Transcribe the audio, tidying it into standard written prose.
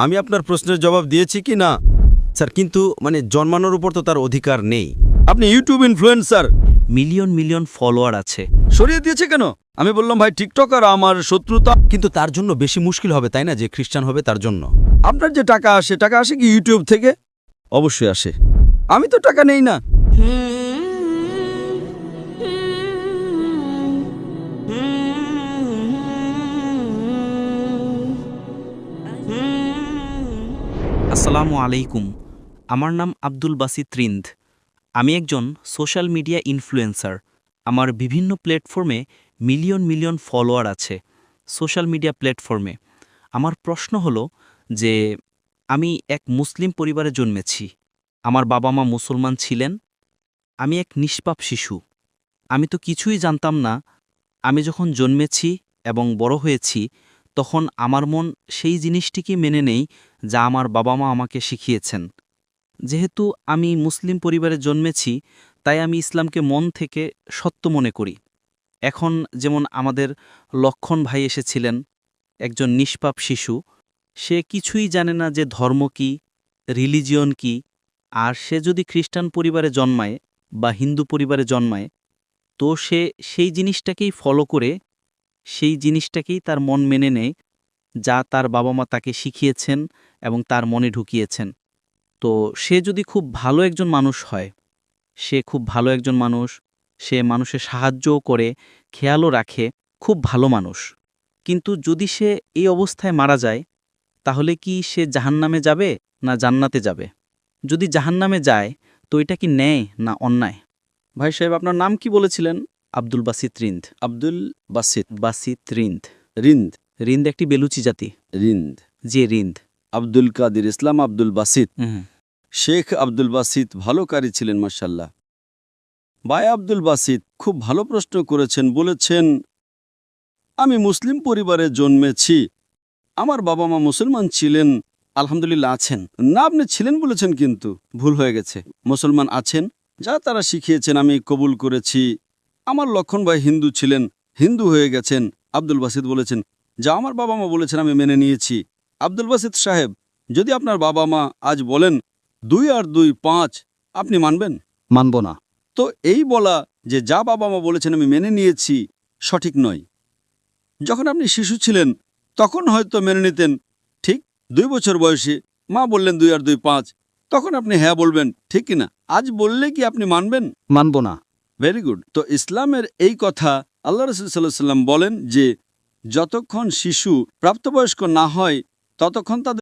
আমি আপনার প্রশ্নের জবাব দিয়েছি কি না স্যার, কিন্তু জন্মানোর উপর তো তার অধিকার নেই। আপনি YouTube influencer, million million follower আছে। সরিয়ে দিয়েছে কেন? আমি বললাম ভাই টিকটকার আমার শত্রুতা, কিন্তু তার জন্য বেশি মুশকিল হবে তাই না, যে খ্রিস্টান হবে তার জন্য। আপনার যে টাকা আসে কি ইউটিউব থেকে? অবশ্যই আসে। আমি তো টাকা নেই না। আসসালামু আলাইকুম। আমার নাম আব্দুল বাসিত রিন্দ। আমি একজন সোশ্যাল মিডিয়া ইনফ্লুয়েন্সার। আমার বিভিন্ন প্ল্যাটফর্মে মিলিয়ন মিলিয়ন ফলোয়ার আছে। সোশ্যাল মিডিয়া প্ল্যাটফর্মে আমার প্রশ্ন হলো যে আমি এক মুসলিম পরিবারে জন্মেছি। আমার বাবা মা মুসলমান ছিলেন। আমি এক নিষ্পাপ শিশু। আমি তো কিছুই জানতাম না। আমি যখন জন্মেছি এবং বড় হয়েছি, তখন আমার মন সেই জিনিসটিকে মেনে নেই যা আমার বাবা মা আমাকে শিখিয়েছেন। যেহেতু আমি মুসলিম পরিবারে জন্মেছি, তাই আমি ইসলামকে মন থেকে সত্য মনে করি। এখন যেমন আমাদের লক্ষণ ভাই এসেছিলেন, একজন নিষ্পাপ শিশু। সে কিছুই জানে না যে ধর্ম কি, রিলিজিয়ন কি। আর সে যদি খ্রিস্টান পরিবারে জন্মায় বা হিন্দু পরিবারে জন্মায়, তো সে সেই জিনিসটাকেই ফলো করে, সেই জিনিসটাকেই তার মন মেনে নেয়, যা তার বাবা মা তাকে শিখিয়েছেন এবং তার মনে ঢুকিয়েছেন। তো সে যদি খুব ভালো একজন মানুষ হয়, সে খুব ভালো একজন মানুষ, সে মানুষের সাহায্যও করে, খেয়ালও রাখে, খুব ভালো মানুষ। কিন্তু যদি সে এই অবস্থায় মারা যায়, তাহলে কি সে জাহান্নামে যাবে না জান্নাতে যাবে? যদি জাহান্নামে যায়, তো এটা কি ন্যায় না অন্যায়? ভাই সাহেব, আপনার নাম কি বলেছিলেন? আব্দুল বাসিত রিন্দ। আব্দুল বাসিত বাসিত রিন্দ। রিন্দ। রিন্দ একটি বেলুচি জাতি। রিন্দ। যে রিন্দ। আব্দুল কাদির ইসলাম আব্দুল বাসিত। হুম। শেখ আব্দুল বাসিত ভালো কারি ছিলেন মাশাল্লাহ। ভাই আব্দুল বাসিত খুব ভালো প্রশ্ন করেছেন। বলেছেন আমি মুসলিম পরিবারে জন্মেছি, আমার বাবা মা মুসলমান ছিলেন, আলহামদুলিল্লাহ আছেন। না, আপনি ছিলেন বলেছেন, কিন্তু ভুল হয়ে গেছে। মুসলমান আছেন, যা তারা শিখিয়েছেন আমি কবুল করেছি। আমার লক্ষণ ভাই হিন্দু ছিলেন, হিন্দু হয়ে গেছেন। আব্দুল বাসিত বলেছেন যা আমার বাবা মা বলেছেন আমি মেনে নিয়েছি। আব্দুল বাসিত সাহেব, যদি আপনার বাবা মা আজ বলেন 2 আর 2 5, আপনি মানবেন? মানব না। তো এই বলা যে যা বাবা মা বলেছেন আমি মেনে নিয়েছি, সঠিক নয়। যখন আপনি শিশু ছিলেন তখন হয়তো মেনে নিতেন, ঠিক 2 বছর বয়সে মা বললেন 2 আর 2 5, তখন আপনি হ্যাঁ বলবেন, ঠিক কিনা? আজ বললে কি আপনি মানবেন? মানব না। Very good. তো ইসলামের এই কথা আল্লাহ রাসূল সাল্লাল্লাহু আলাইহি ওয়াসাল্লাম বলেন যে যতক্ষণ শিশু প্রাপ্তবয়স্ক না হয় ততক্ষণ তাদের